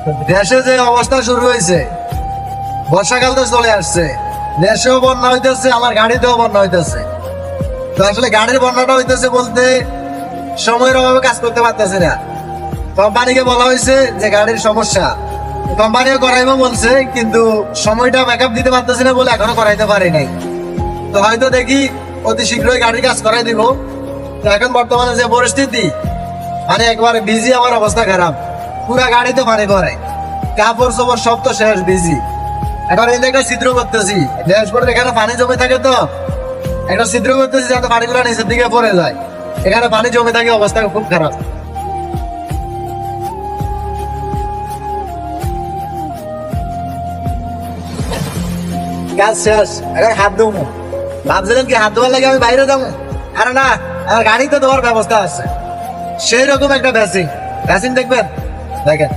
দেশে যে অবস্থা শুরু হয়েছে, বর্ষাকাল তো চলে আসছে, দেশেও বন্যা হইতেছে, আমার গাড়িতেও বন্যা হইতেছে। তো আসলে গাড়ির বন্যাটা হইতেছে বলতে সময়ের অভাবে কাজ করতে পারতেছে না। কোম্পানিকে বলা হয়েছে যে গাড়ির সমস্যা, কোম্পানিও করাইবো বলছে, কিন্তু সময়টা ব্যাকআপ দিতে পারতেছে না বলে এখনো করাইতে পারি নাই। তো হয়তো দেখি অতি শীঘ্রই গাড়ির কাজ করাই দিব। তো এখন বর্তমানে যে পরিস্থিতি, মানে একবারে বিজি, আমার অবস্থা খারাপ, পুরা গাড়িতে পানি পড়ে, কাপড় চোপড় সব তো শেষ, বিজি। এখন এই যে একটা ছিদ্র করতেছি, ড্যাশবোর্ডের এখানে পানি জমে থাকে, তো একটা ছিদ্র করতেছি যাতে পানিগুলো নিচের দিকে পড়ে যায়। এখানে পানি জমে থাকে, অবস্থা খুব খারাপ। কাজ শেষ, এখন হাত ধুবো। ভাবছিলেন কি হাত ধোয়ার লাগে আমি বাইরে যাবো? আরে না, আমার গাড়িতে দেওয়ার ব্যবস্থা আছে, সেই রকম একটা বেসিন। বেসিন দেখবেন, দেখেন।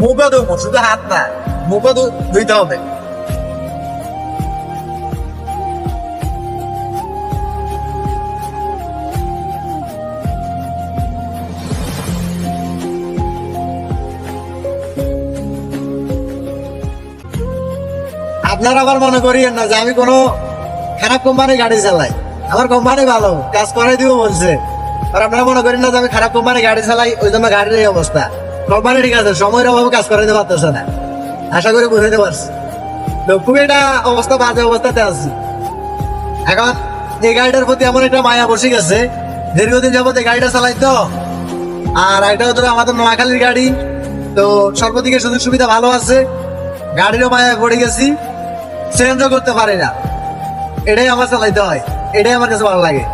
মুখও ধুবো, শুধু হাত না, মুখও ধুইতে হবে। আপনারা আবার মনে করিয়েন না যে আমি কোনো খারাপ কোম্পানি গাড়ি চালাই, আমার কোম্পানি ভালো, কাজ করাই দিব বলছে। আর আপনারা মনে করেন না যে আমি খারাপ কোম্পানি গাড়ি চালাই, ওই জন্য গাড়ির এই অবস্থা। কোম্পানি ঠিক আছে, সময়ের অভাবে কাজ করাইতে পারতেছে না, আশা করি বুঝাইতে পারছি। তো খুব একটা অবস্থা, বাজে অবস্থাতে আছি। এখন এই গাড়িটার প্রতি এমন একটা মায়া বসে গেছে, দীর্ঘদিন যাবত এই গাড়িটা চালাই তো। আর এটা হচ্ছে আমাদের নোয়াখালীর গাড়ি, তো সর্বদিকে সুযোগ সুবিধা ভালো আছে, গাড়িরও মায়া পড়ে গেছি, চেঞ্জও করতে পারি না। এটাই আমার চালাইতে হয়, এটাই আমার কাছে ভালো লাগে।